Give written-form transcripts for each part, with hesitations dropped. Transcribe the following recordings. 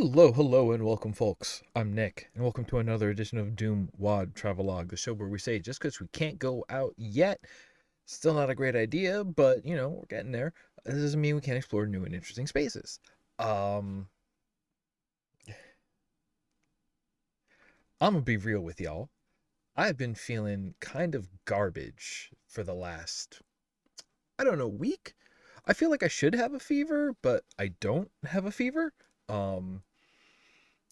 Hello, and welcome, folks. I'm Nick, and welcome to another edition of DooM WAD Travelogue, the show where we say just because we can't go out yet, still not a great idea, but we're getting there. This doesn't mean we can't explore new and interesting spaces. Um, I'm gonna be real with y'all. I've been feeling kind of garbage for the last, I don't know, week. I feel like I should have a fever, but I don't have a fever. Um,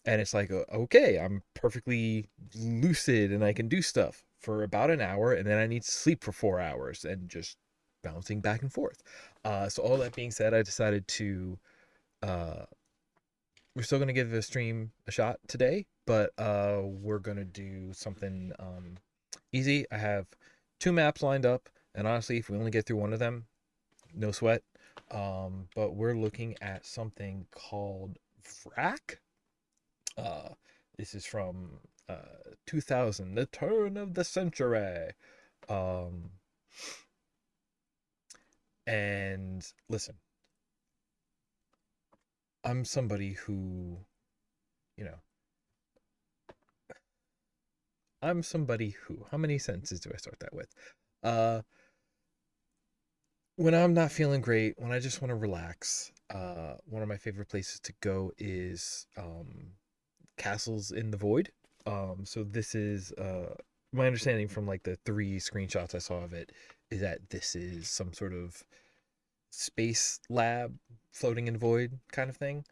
and it's like, okay, I'm perfectly lucid and I can do stuff for about an hour, and then I need to sleep for 4 hours and just bouncing back and forth. So all that being said, I decided to uh, we're still gonna give the stream a shot today, but we're gonna do something easy. I have two maps lined up, and honestly, if we only get through one of them, no sweat. But we're looking at something called Vrack. Uh, this is from 2000, the turn of the century. Um, and listen, I'm somebody who, you know, how many sentences do I start that with? Uh, when I'm not feeling great, when I just want to relax, one of my favorite places to go is castles in the void. So this is my understanding from like the three screenshots I saw of it is that this is some sort of space lab floating in void kind of thing.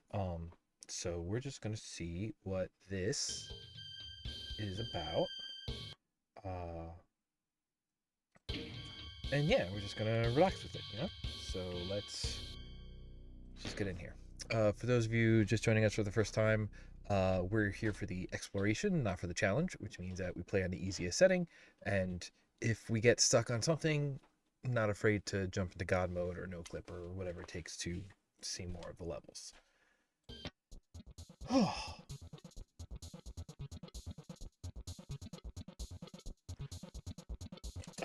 So we're just gonna see what this is about. Uh, and yeah, we're just gonna relax with it. So let's just get in here. For those of you just joining us for the first time, we're here for the exploration, not for the challenge, which means that we play on the easiest setting. And if we get stuck on something, I'm not afraid to jump into God mode or no clip or whatever it takes to see more of the levels. Oh,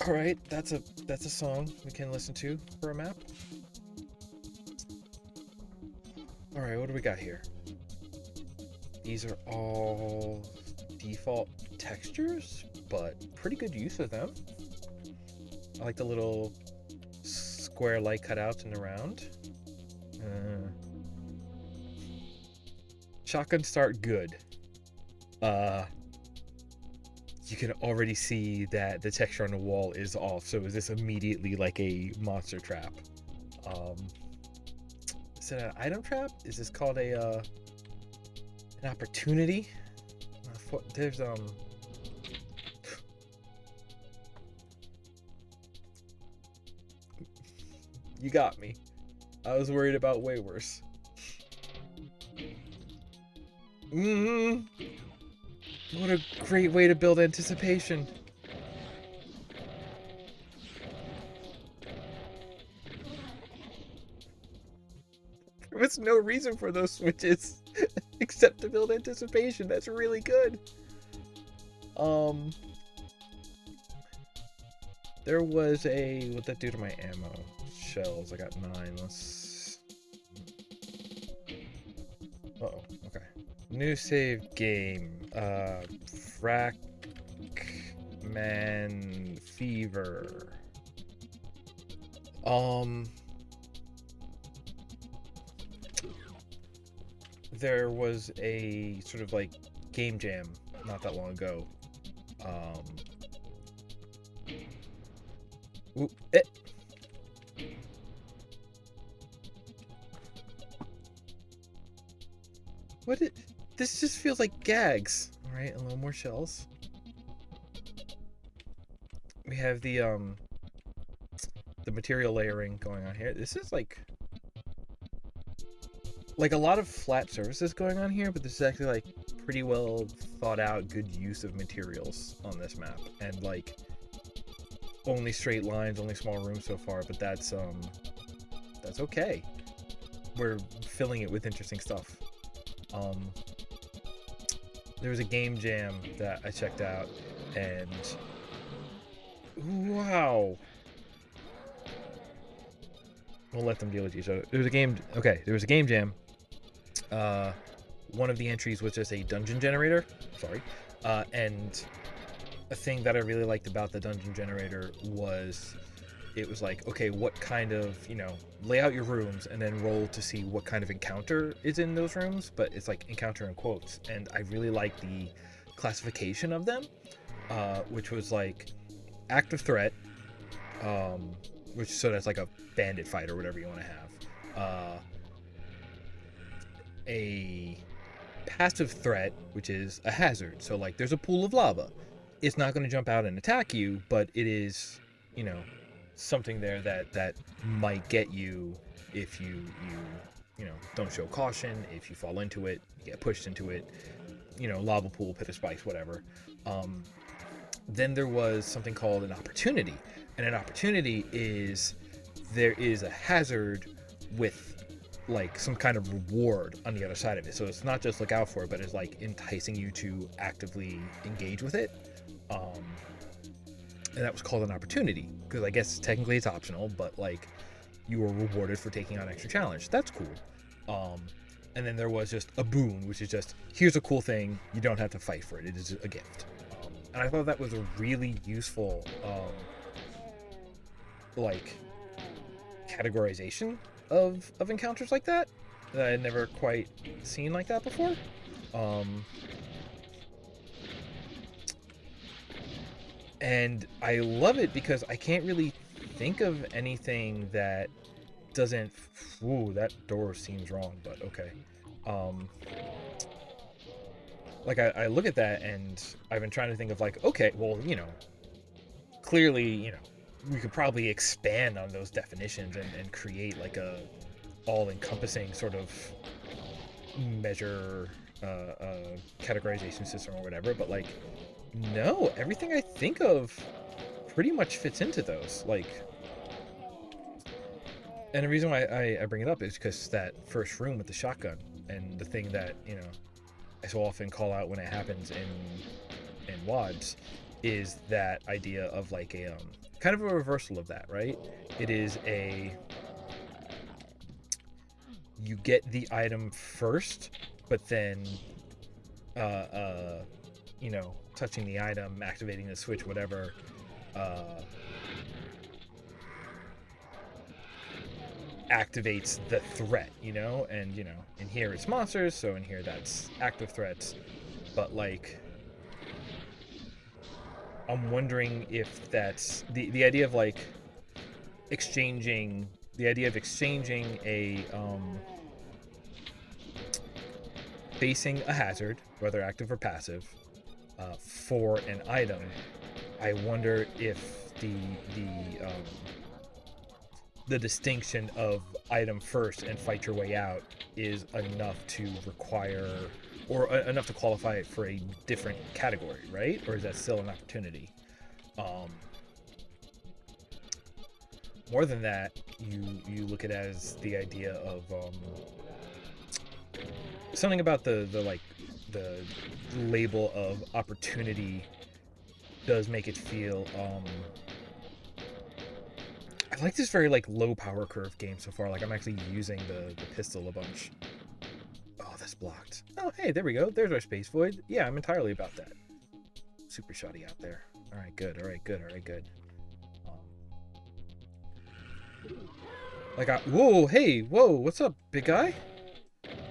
all right, that's a song we can listen to for a map. All right, what do we got here? These are all default textures, but pretty good use of them. I like the little square light cutouts in the round. Uh, Shotgun start good. Uh, you can already see that the texture on the wall is off. So is this immediately like a monster trap? Um, is it an item trap? Is this called a an opportunity? There's You got me. I was worried about way worse. Mm, what a great way to build anticipation. There was no reason for those switches except to build anticipation. That's really good. Um, there was a what'd that do to my ammo? Shells. I got 9. Let's. Uh-oh. Okay. New save game. Vrack Man Fever. Um. There was a sort of like game jam not that long ago. Um. Ooh, What it? This just feels like gags. All right, a little more shells. We have the material layering going on here. This is like a lot of flat surfaces going on here, but this is actually like pretty well thought out, good use of materials on this map, and like only straight lines, only small rooms so far, but that's okay. We're filling it with interesting stuff. Um, there was a game jam that I checked out, and wow, we'll let them deal with each other. There was a game. Okay, there was a game jam. Uh, one of the entries was just a dungeon generator. Sorry. And a thing that I really liked about the dungeon generator was it was like, okay, what kind of, lay out your rooms and then roll to see what kind of encounter is in those rooms, but it's like encounter in quotes. And I really like the classification of them, which was like active threat, so that's like a bandit fight or whatever you want to have. A passive threat, which is a hazard. So like there's a pool of lava. It's not going to jump out and attack you, but it is, something there that might get you if you don't show caution, if you fall into it, you get pushed into it, lava pool, pit of spikes, whatever. Then there was something called an opportunity, and an opportunity is there is a hazard with like some kind of reward on the other side of it. So it's not just look out for it, but it's like enticing you to actively engage with it. And that was called an opportunity because I guess technically it's optional, but like you were rewarded for taking on extra challenge. That's cool. And then there was just a boon, which is just here's a cool thing. You don't have to fight for it. It is a gift. And I thought that was a really useful like categorization of encounters like that I had never quite seen like that before. And I love it because I can't really think of anything that doesn't... Ooh, that door seems wrong, but okay. Like, I look at that, and I've been trying to think of, like, okay, well, clearly, we could probably expand on those definitions and create, like, a all-encompassing sort of measure categorization system or whatever, but, like, no, everything I think of pretty much fits into those. Like, and the reason why I bring it up is because that first room with the shotgun and the thing that, I so often call out when it happens in WADs is that idea of like a kind of a reversal of that, right? It is you get the item first, but then touching the item, activating the switch, whatever, activates the threat, and in here it's monsters, so in here that's active threats, but like I'm wondering if that's the idea of like exchanging a facing a hazard, whether active or passive, for an item. I wonder if the distinction of item first and fight your way out is enough to require or enough to qualify it for a different category, right? Or is that still an opportunity? More than that, you look at it as the idea of something about the label of opportunity does make it feel I like this very like low power curve game so far. Like I'm actually using the pistol a bunch. Oh, that's blocked. Oh, hey, there we go. There's our space void. Yeah, I'm entirely about that. Super shoddy out there. All right, good. All right, good. All right, good. Whoa, hey, whoa, what's up, big guy?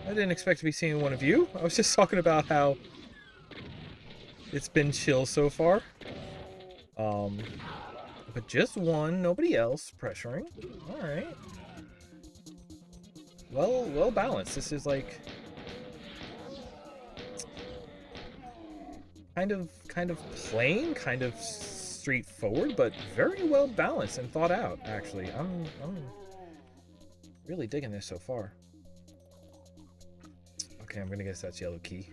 I didn't expect to be seeing one of you. I was just talking about how it's been chill so far. But just one, nobody else pressuring. All right. Well balanced. This is like kind of plain, kind of straightforward, but very well balanced and thought out. Actually, I'm really digging this so far. Okay, I'm gonna guess that's yellow key.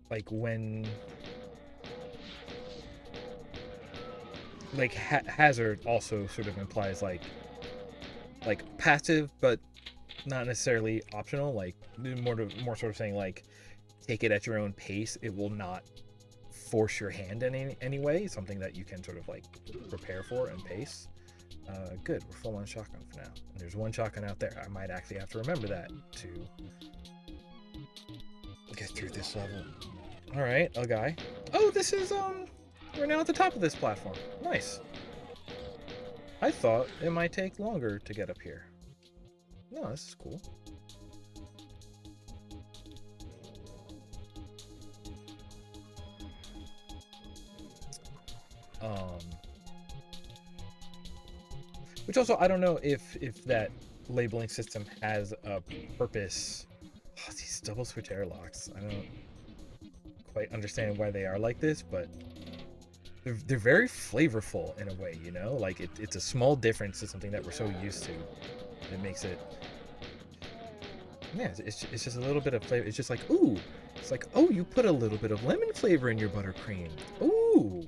Like when like hazard also sort of implies like passive but not necessarily optional, like more sort of saying like take it at your own pace. It will not force your hand in any way, something that you can sort of like prepare for and pace. Good, we're full on shotgun for now. And there's one shotgun out there. I might actually have to remember that to get through this level. Alright, a guy. Oh, this is, we're now at the top of this platform. Nice. I thought it might take longer to get up here. No, this is cool. Which also, I don't know if that labeling system has a purpose. Oh, these double switch airlocks. I don't quite understand why they are like this, but they're very flavorful in a way, you know? Like, it's a small difference to something that we're so used to. It makes it... Yeah, it's just a little bit of flavor. It's just like, ooh. It's like, oh, you put a little bit of lemon flavor in your buttercream. Ooh.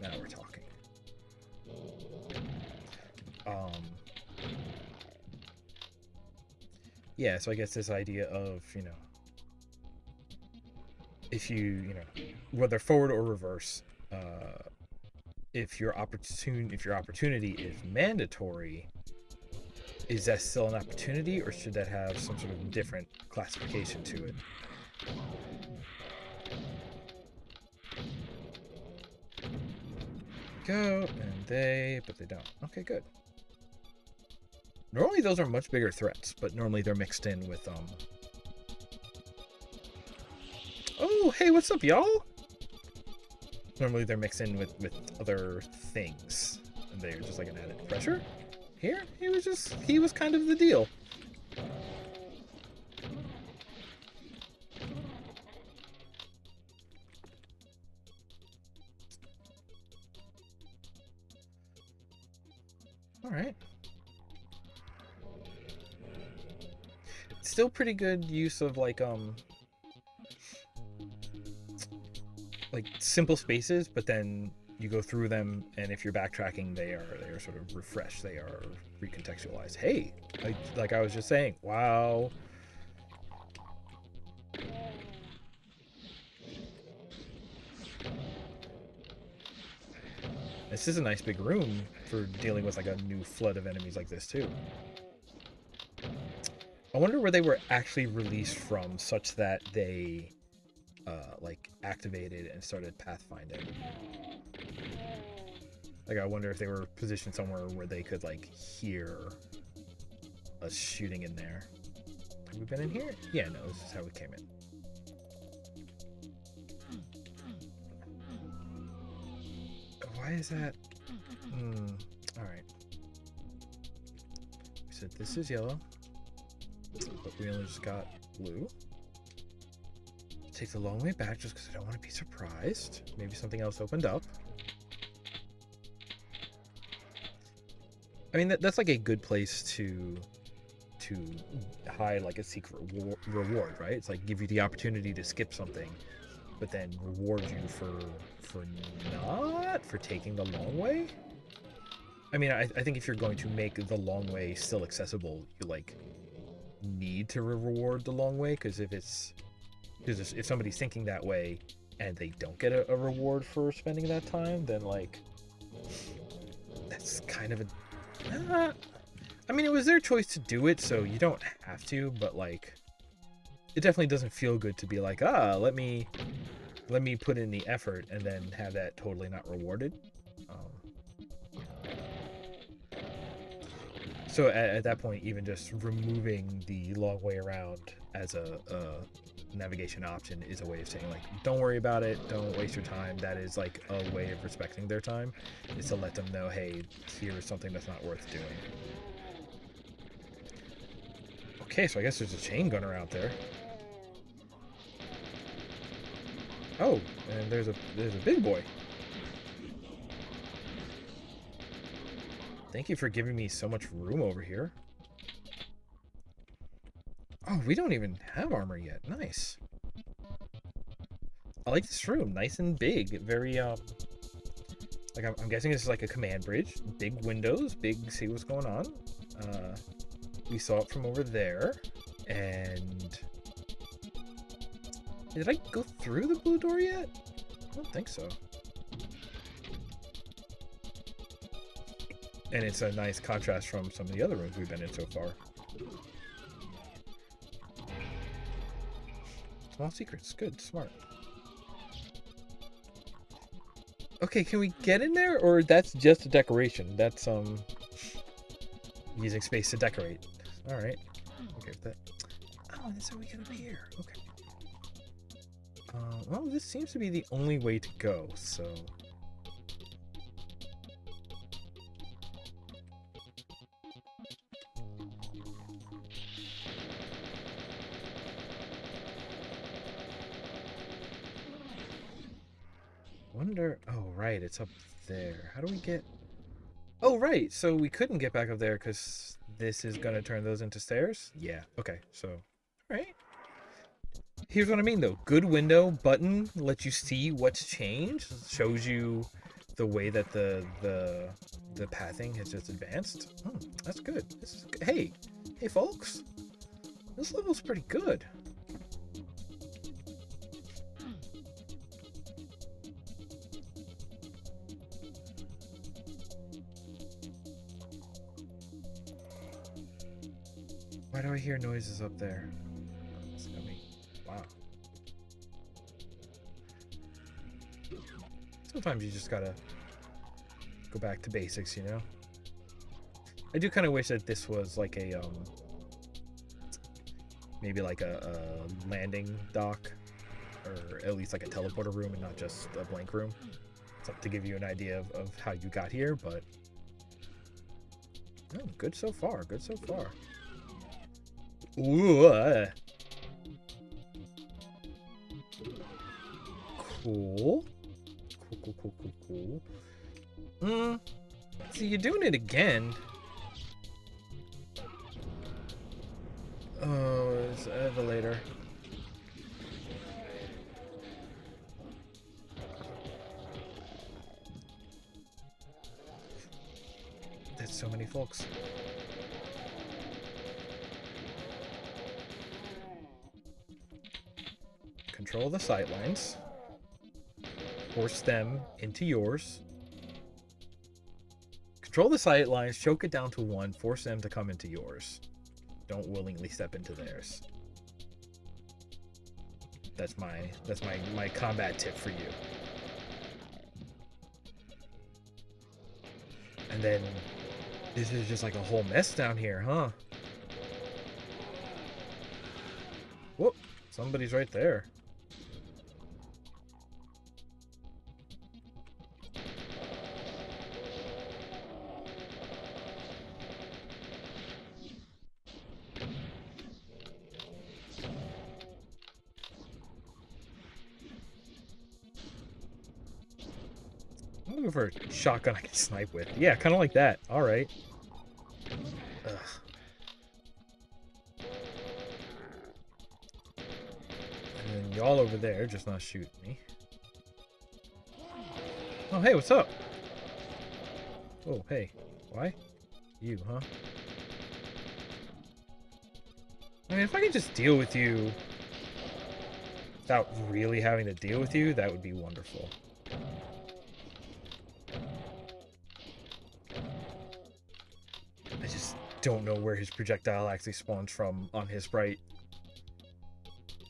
Now we're talking. Yeah, so I guess this idea of, you know, if you know, whether forward or reverse, if your opportunity is mandatory, is that still an opportunity, or should that have some sort of different classification to it? Go, and but they don't. Okay, good. Normally those are much bigger threats, but normally they're mixed in with, Oh, hey, what's up, y'all? Normally they're mixed in with other things. And they're just like an added pressure. Here, he was kind of the deal. Alright. Still pretty good use of like simple spaces, but then you go through them, and if you're backtracking, they are sort of refreshed. They are recontextualized. Hey, like I was just saying, wow. This is a nice big room for dealing with like a new flood of enemies like this too. I wonder where they were actually released from, such that they like activated and started pathfinding. Like, I wonder if they were positioned somewhere where they could like hear us shooting in there. Have we been in here? Yeah, no, this is how we came in. Why is that? Alright. We said this is yellow, but we only just got blue. Take the long way back just because I don't want to be surprised. Maybe something else opened up. I mean, that's like a good place to hide like a secret reward, right? It's like give you the opportunity to skip something, but then reward you for taking the long way. I mean, I think if you're going to make the long way still accessible, you like need to reward the long way, because if somebody's thinking that way and they don't get a reward for spending that time, then like that's kind of a I mean, it was their choice to do it, so you don't have to, but like it definitely doesn't feel good to be like, let me put in the effort and then have that totally not rewarded. So at that point, even just removing the long way around as a navigation option is a way of saying like, don't worry about it, don't waste your time. That is like a way of respecting their time, is to let them know, hey, here is something that's not worth doing. Okay, so I guess there's a chain gunner out there. Oh, and there's a big boy. Thank you for giving me so much room over here. Oh, we don't even have armor yet. Nice. I like this room. Nice and big. Very, like, I'm guessing this is like a command bridge. Big windows. Big, see what's going on. We saw it from over there. And... did I go through the blue door yet? I don't think so. And it's a nice contrast from some of the other rooms we've been in so far. Small secrets. Good. Smart. Okay, can we get in there? Or that's just a decoration? That's, using space to decorate. Alright. Okay with that. Oh, that's how we get up here. Okay. Well, this seems to be the only way to go, so... Wonder... Oh, right, it's up there. How do we get... Oh, right, so we couldn't get back up there because this is going to turn those into stairs? Yeah, okay, so... Alright. Here's what I mean, though. Good window button lets you see what's changed. Shows you the way that the pathing has just advanced. That's good. This is good. Hey, folks. This level's pretty good. Why do I hear noises up there? Wow. Sometimes you just gotta go back to basics, you know? I do kind of wish that this was like a, maybe like a landing dock, or at least like a teleporter room and not just a blank room. Something to give you an idea of how you got here, but... Oh, good so far, good so far. Ooh, Cool. Cool. So you're doing it again. Oh, it's an elevator. There's so many folks. Control the sightlines. Force them into yours. Control the sightlines, choke it down to 1, force them to come into yours. Don't willingly step into theirs. That's my combat tip for you. And then this is just like a whole mess down here, huh? Whoop, somebody's right there. I'm looking for a shotgun I can snipe with. Yeah, kind of like that. All right. Ugh. And then y'all over there just not shooting me. Oh, hey, what's up? Oh, hey. Why? You, huh? I mean, if I could just deal with you without really having to deal with you, that would be wonderful. I just don't know where his projectile actually spawns from on his sprite.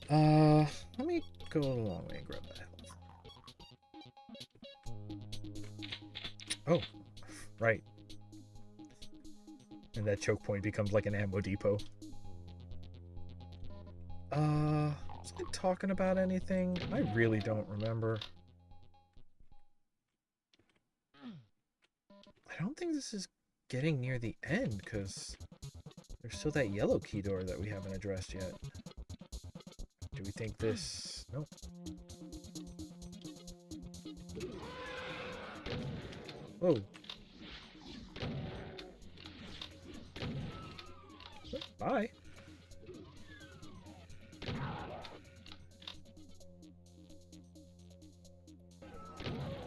Let me go a long way and grab that health. Oh, right. And that choke point becomes like an ammo depot. Was I talking about anything? I really don't remember. I don't think this is getting near the end, because there's still that yellow key door that we haven't addressed yet. Do we think this... Nope. Whoa. Bye.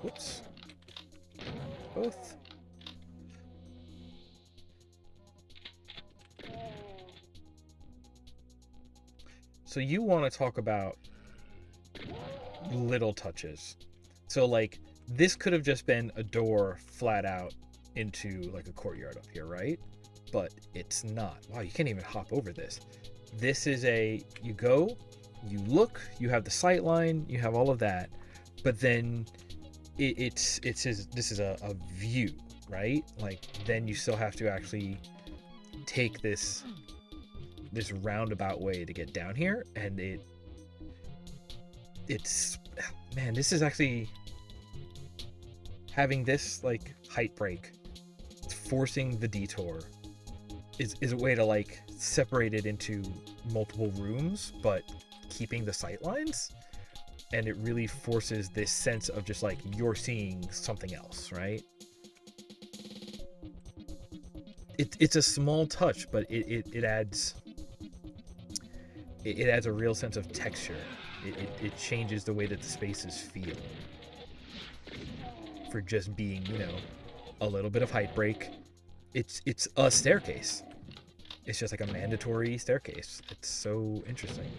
Whoops. Both. So you want to talk about little touches. So like this could have just been a door flat out into like a courtyard up here, right? But it's not. Wow, you can't even hop over this. This is you go, you look, you have the sight line, you have all of that, but then this is a view, right? Like then you still have to actually take this roundabout way to get down here, and it's man, this is actually having this like height break, forcing the detour is a way to like separate it into multiple rooms but keeping the sight lines, and it really forces this sense of just like you're seeing something else, right? It's a small touch, but it adds a real sense of texture. It changes the way that the spaces feel for just being, you know, a little bit of height break. It's a staircase. It's just like a mandatory staircase. It's so interesting.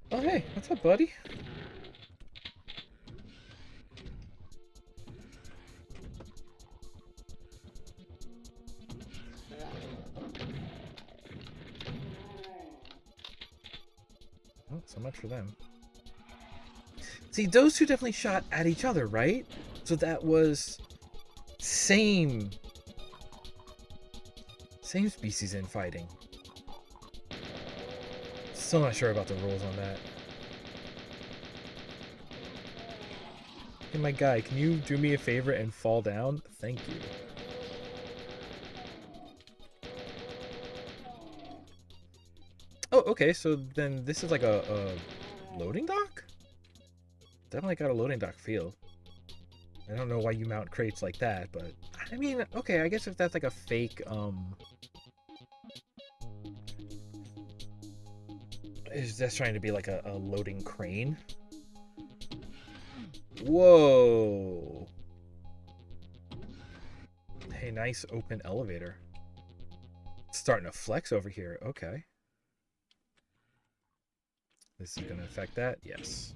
Oh hey, what's up, buddy? Oh, so much for them. See, those two definitely shot at each other, right? So that was same species infighting. Still not sure about the rules on that. Hey, my guy, can you do me a favor and fall down? Thank you. Oh, okay, so then this is like a loading dock? Definitely got a loading dock feel. I don't know why you mount crates like that, but I mean, okay, I guess if that's like a fake, is that's trying to be like a loading crane? Whoa. Hey, nice open elevator. It's starting to flex over here. Okay. This is going to affect that? Yes.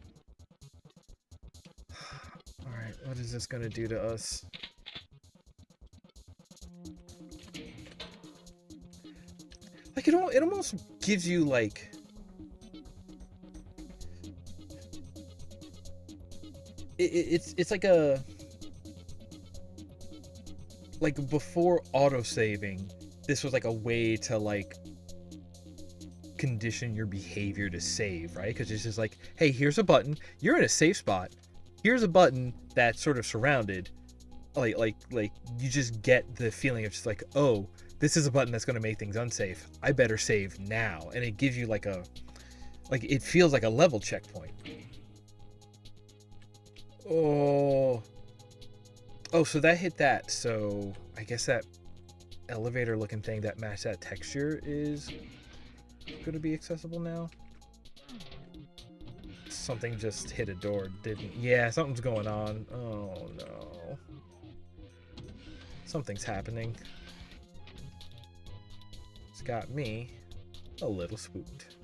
Alright, what is this going to do to us? Like, it almost gives you, like... It's like a... Like, before auto-saving, this was like a way to, like, condition your behavior to save, right? Because it's just like, hey, here's a button. You're in a safe spot. Here's a button that's sort of surrounded. Like you just get the feeling of just like, oh, this is a button that's going to make things unsafe. I better save now. And it gives you like it feels like a level checkpoint. Oh, so that hit that. So I guess that elevator looking thing that matched that texture is going to be accessible now. Something just hit a door, didn't? Yeah, something's going on. Oh no. Something's happening. It's got me a little spooked.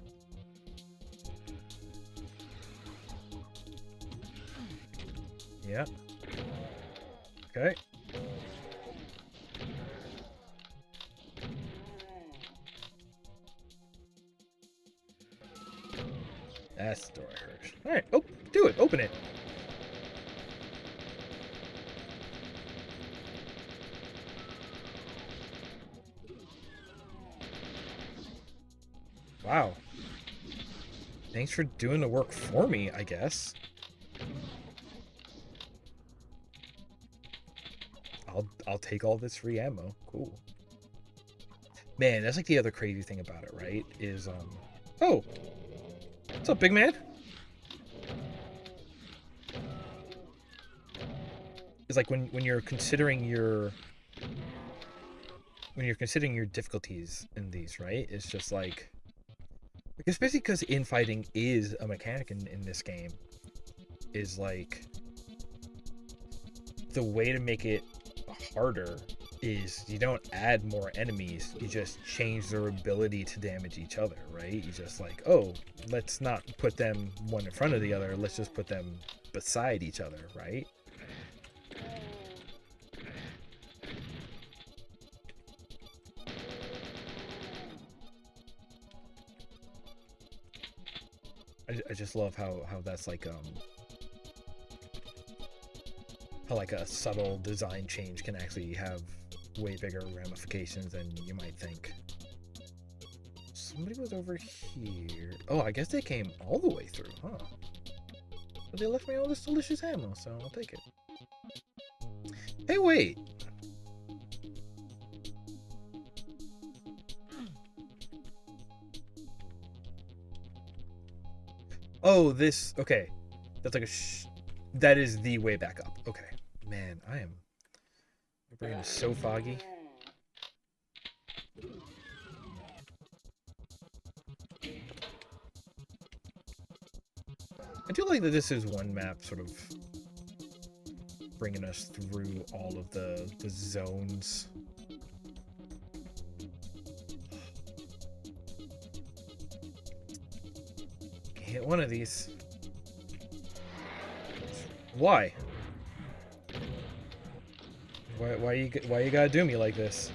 Yeah. Okay. That's the door I heard. Alright, oh, do it. Open it. Wow. Thanks for doing the work for me, I guess. I'll take all this free ammo. Cool. Man, that's like the other crazy thing about it, right? Is oh. What's up, big man? It's like when you're considering your difficulties in these, right? It's just like especially because infighting is a mechanic in this game, is like the way to make it harder is you don't add more enemies, you just change their ability to damage each other, right? You just like, oh, let's not put them one in front of the other, let's just put them beside each other, right? I just love how that's like how like a subtle design change can actually have way bigger ramifications than you might think. Somebody was over here. Oh, I guess they came all the way through, huh? But they left me all this delicious ammo, so I'll take it. Hey, wait! Oh, this... Okay. That's like a that is the way back up. Okay. Man, my brain is so foggy. I do like that this is one map sort of bringing us through all of the zones. Hit one of these. Why? Why you gotta do me like this?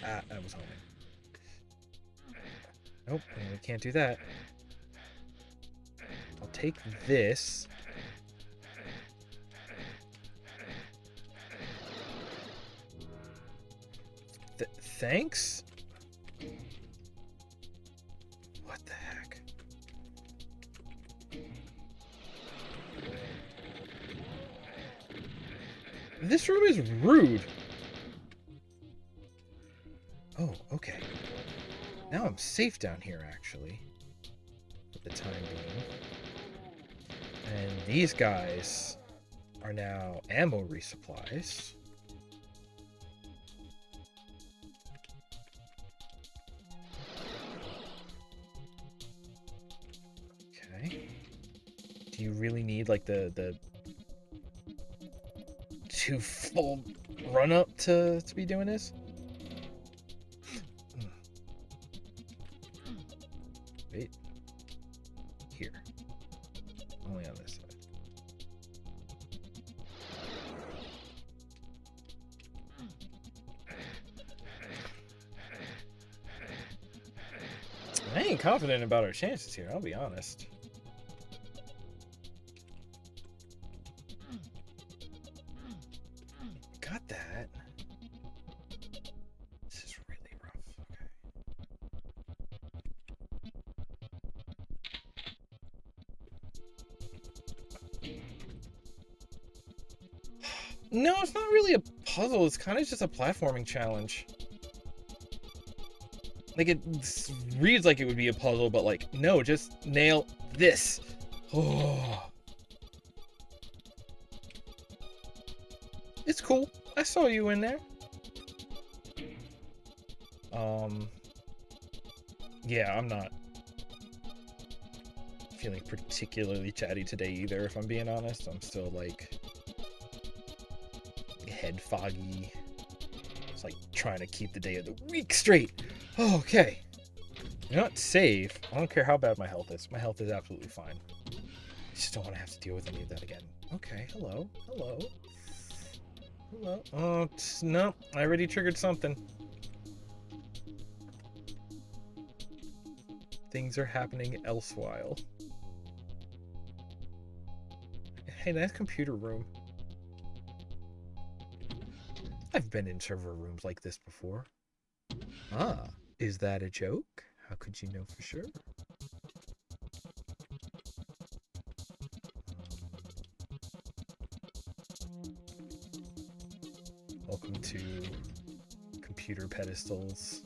Ah, I was homing. Nope, we can't do that. I'll take this. Thanks? What the heck? This room is rude. Oh, okay. Now I'm safe down here, actually. For the time being. And these guys are now ammo resupplies. Okay. Do you really need, like, the 2 full run-up to be doing this? Wait. Here. Only on this side. I ain't confident about our chances here, I'll be honest. Got that. This is really rough. Okay. No, it's not really a puzzle. It's kind of just a platforming challenge. Like, it reads like it would be a puzzle, but like, no, just nail this. Oh. It's cool. I saw you in there. Yeah, I'm not feeling particularly chatty today either, if I'm being honest. I'm still like head foggy. It's like trying to keep the day of the week straight. Okay. You know what? Save. I don't care how bad my health is. My health is absolutely fine. I just don't want to have to deal with any of that again. Okay, hello. Hello. Hello. Oh, no. I already triggered something. Things are happening elsewhile. Hey, nice computer room. I've been in server rooms like this before. Ah, is that a joke? How could you know for sure? Welcome to computer pedestals.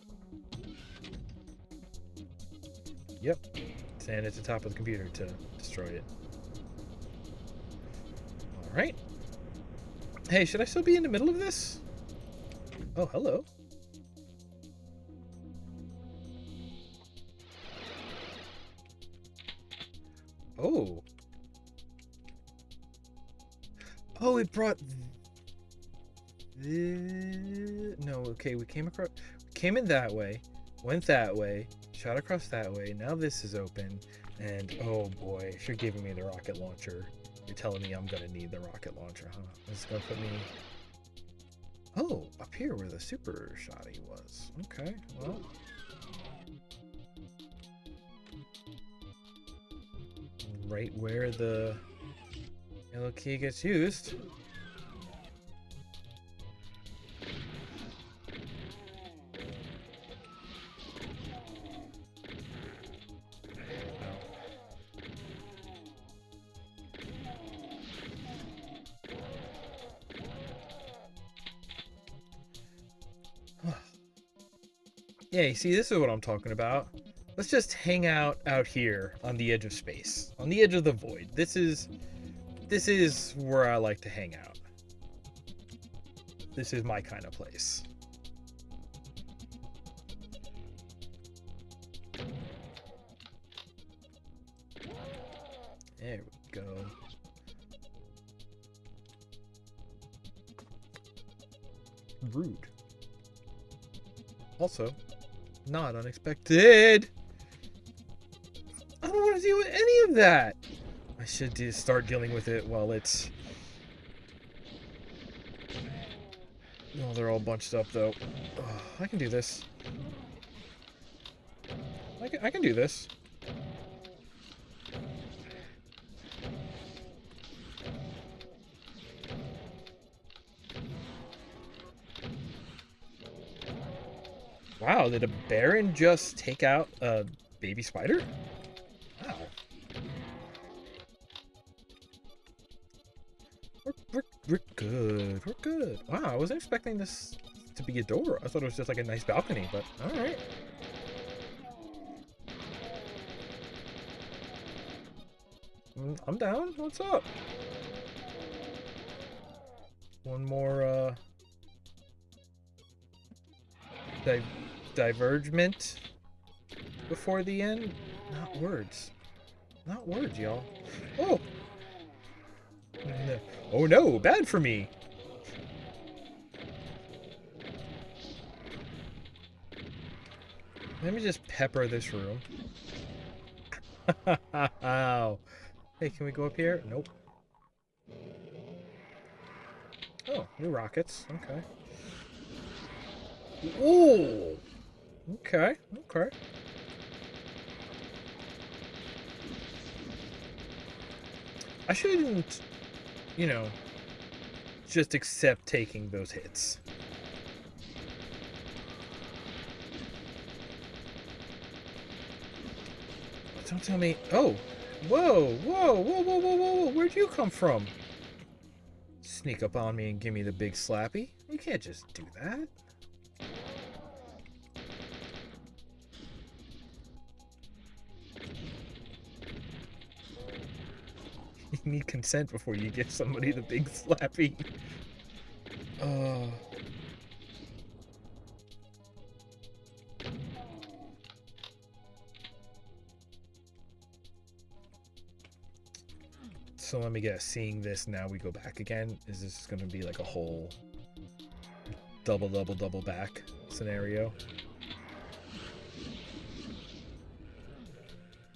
Yep, stand at the top of the computer to destroy it. Alright. Hey, should I still be in the middle of this? Oh, hello. Oh. Oh, it brought... No, okay, we came across... Came in that way. Went that way. Shot across that way. Now this is open. And, oh boy, if you're giving me the rocket launcher, you're telling me I'm gonna need the rocket launcher, huh? This is gonna put me... Oh, up here where the super shotty was. Okay, well... Right where the yellow key gets used. Yeah, you see, this is what I'm talking about. Let's just hang out here on the edge of space, on the edge of the void. This is where I like to hang out. This is my kind of place. There we go. Rude. Also, not unexpected. I don't want to deal with any of that. I should start dealing with it while it's... Oh, they're all bunched up, though. Oh, I can do this. I can do this. Wow, did a Baron just take out a baby spider? Wow. We're good. We're good. Wow, I wasn't expecting this to be a door. I thought it was just like a nice balcony, but alright. I'm down. What's up? One more, divergement before the end? Not words. Not words, y'all. Oh! No. Oh no, bad for me. Let me just pepper this room. Wow. Hey, can we go up here? Nope. Oh, new rockets. Okay. Ooh. Okay. Okay. I shouldn't, you know, just accept taking those hits. Don't tell me. Oh. Whoa. Whoa. Whoa. Whoa. Whoa. Whoa. Where'd you come from? Sneak up on me and give me the big slappy? You can't just do that. You need consent before you give somebody the big slappy. So let me guess, seeing this, now we go back again? Is this going to be like a whole double back scenario?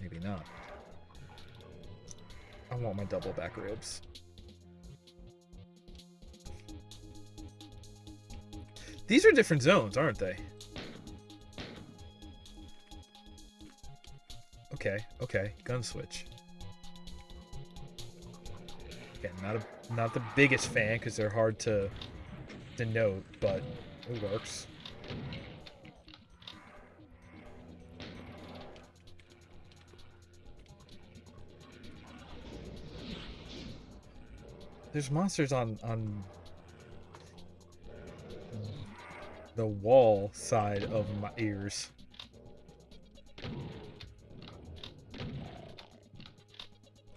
Maybe not. I want my double back ribs. These are different zones, aren't they? Okay, okay, gun switch. Again, not the biggest fan because they're hard to denote, but it works. There's monsters on the wall side of my ears.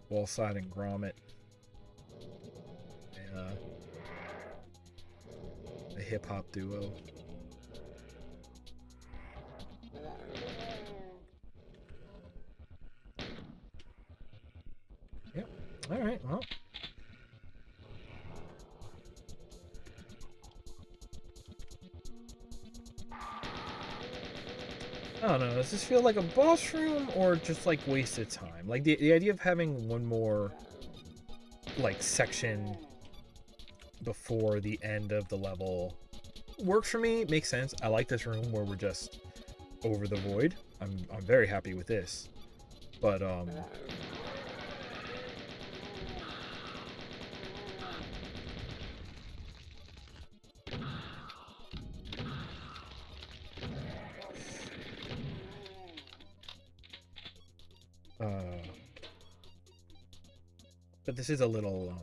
Wall side and grommet. A hip hop duo. Alright, well. I don't know, does this feel like a boss room or just like wasted time? Like the idea of having one more like section before the end of the level works for me, makes sense. I like this room where we're just over the void. I'm very happy with this. But but this is a little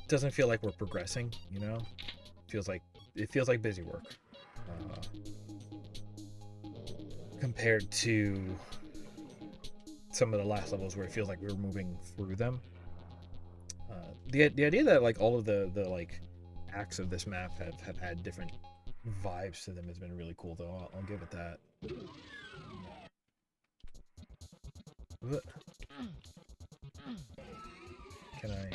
doesn't feel like we're progressing, you know? It feels like busy work. Compared to some of the last levels where it feels like we were moving through them. The idea that like all of the like acts of this map have had different vibes to them has been really cool, though. I'll give it that. What? Can I?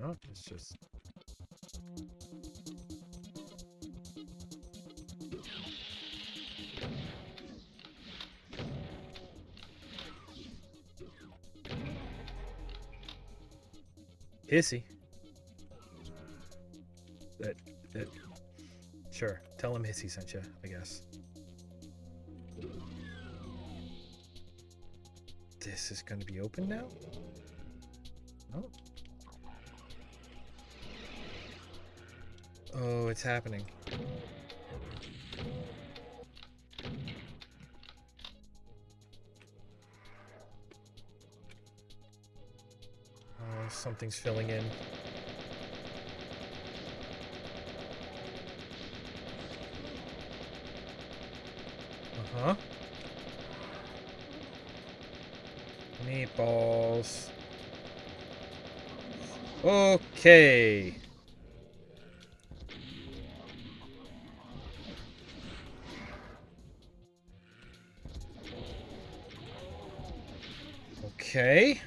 Oh, it's just. Hissy. That. Sure. Tell him Hissy sent you, I guess. This is going to be open now? Oh. Oh, it's happening. Oh, something's filling in. Uh-huh. Meatballs. Okay. Okay.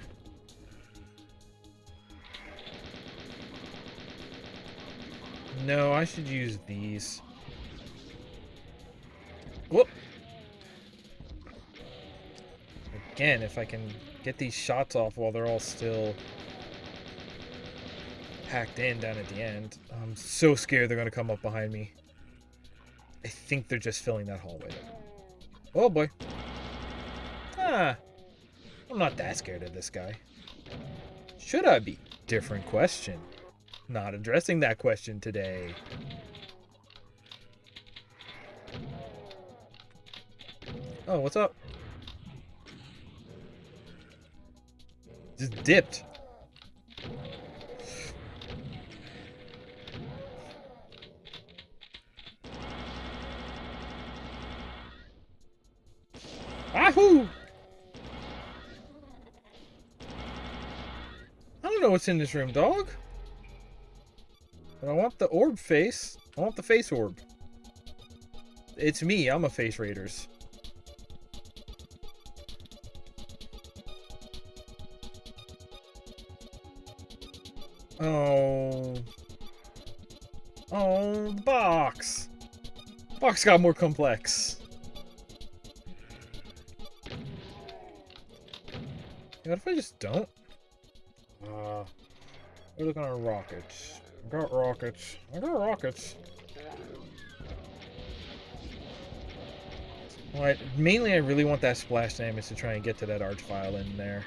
No, I should use these. Whoop. Again, if I can get these shots off while they're all still packed in down at the end. I'm so scared they're going to come up behind me. I think they're just filling that hallway. Oh boy. Ah. I'm not that scared of this guy. Should I be? Different question. Not addressing that question today. Oh, what's up? Just dipped. Ahoo! I don't know what's in this room, dog. But I want the orb face. I want the face orb. It's me. I'm a face raiders. Oh. Oh, the box. Box got more complex. What if I just don't? We're looking at rockets. I got rockets. I got rockets. Alright, mainly I really want that splash damage to try and get to that archvile in there.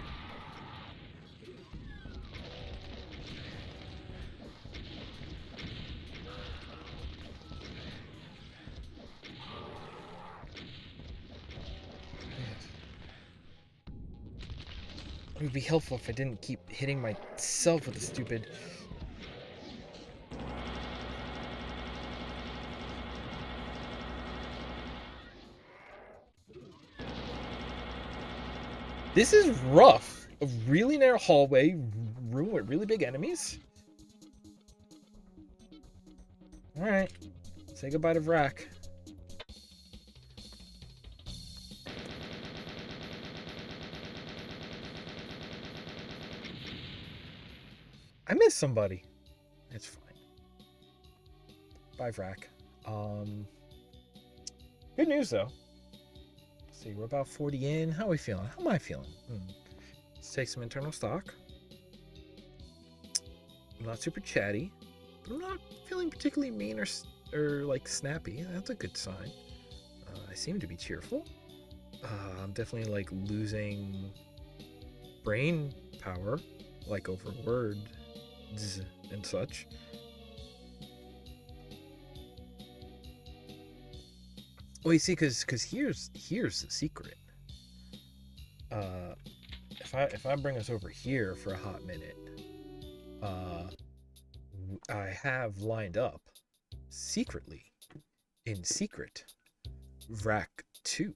It would be helpful if I didn't keep hitting myself with the stupid... This is rough. A really narrow hallway, room with really big enemies. Alright. Say goodbye to Vrack. I missed somebody. It's fine. Bye, Vrack. Good news though. Let's see, we're about 40 in. How are we feeling? How am I feeling? Let's take some internal stock. I'm not super chatty, but I'm not feeling particularly mean or like snappy. That's a good sign. I seem to be cheerful. I'm definitely like losing brain power, like over words and such. Well, you see, because here's the secret. Uh, if I bring us over here for a hot minute, uh, I have lined up secretly, in secret, Vrack 2,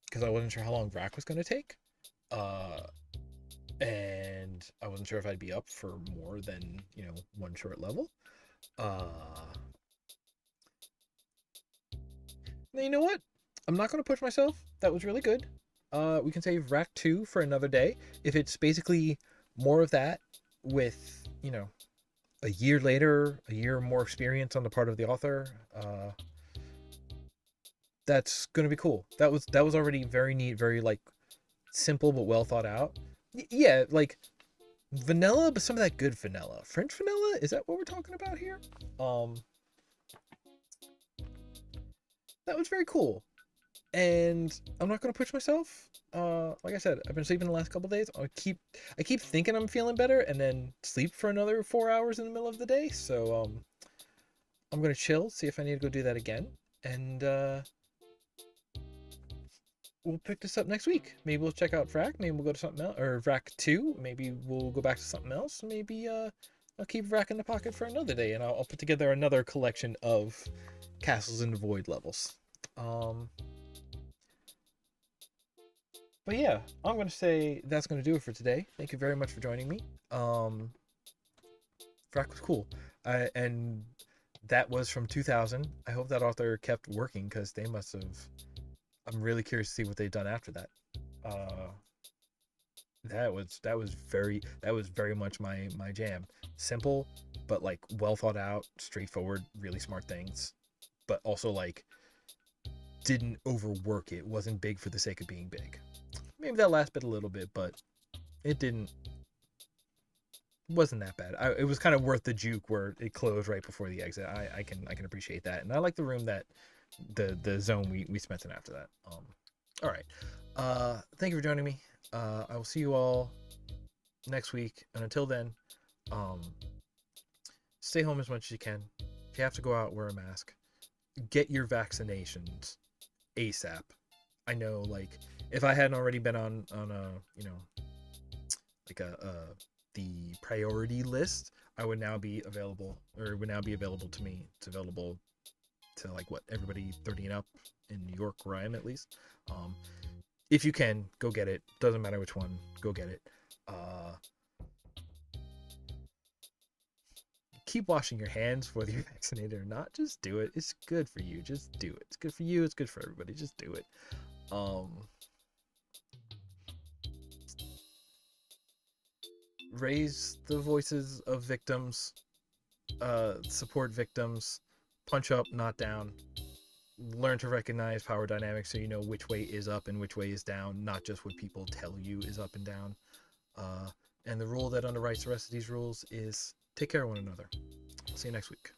because I wasn't sure how long Vrack was going to take. And I wasn't sure if I'd be up for more than, one short level. You know what? I'm not going to push myself. That was really good. We can save Vrack 2 for another day. If it's basically more of that with, a year later, a year more experience on the part of the author, that's going to be cool. That was already very neat, very like simple but well thought out. Yeah, like vanilla, but some of that good vanilla. French vanilla? Is that what we're talking about here? That was very cool. And I'm not gonna push myself. Like I said, I've been sleeping the last couple days. I keep thinking I'm feeling better, and then sleep for another 4 hours in the middle of the day. So I'm gonna chill, see if I need to go do that again, and we'll pick this up next week. Maybe we'll check out Vrack. Maybe we'll go to something else, or Vrack 2. Maybe we'll go back to something else. Maybe I'll keep Vrack in the pocket for another day, and I'll put together another collection of Castles in the Void levels. But yeah, I'm going to say that's going to do it for today. Thank you very much for joining me. Vrack was cool. And that was from 2000. I hope that author kept working because they must have. I'm really curious to see what they've done after that. Uh, that was very much my jam. Simple, but like well thought out, straightforward, really smart things, but also like didn't overwork it. Wasn't big for the sake of being big. Maybe that last bit a little bit, but it wasn't that bad. It was kind of worth the juke where it closed right before the exit. I can appreciate that, and I like the room that the zone we spent in after that. All right. Thank you for joining me. I will see you all next week, and until then, stay home as much as you can. If you have to go out, wear a mask. Get your vaccinations ASAP. I know, like, if I hadn't already been on a like the priority list, I would now be available, or it would now be available to me. It's available to like what everybody 30 and up in New York, where I am at least. If you can, go get it. Doesn't matter which one, go get it. Keep washing your hands whether you're vaccinated or not. Just do it. It's good for you. Just do it. It's good for you. It's good for everybody. Just do it. Raise the voices of victims. Support victims. Punch up, not down. Learn to recognize power dynamics so you know which way is up and which way is down, not just what people tell you is up and down. And the rule that underwrites the rest of these rules is take care of one another. See you next week.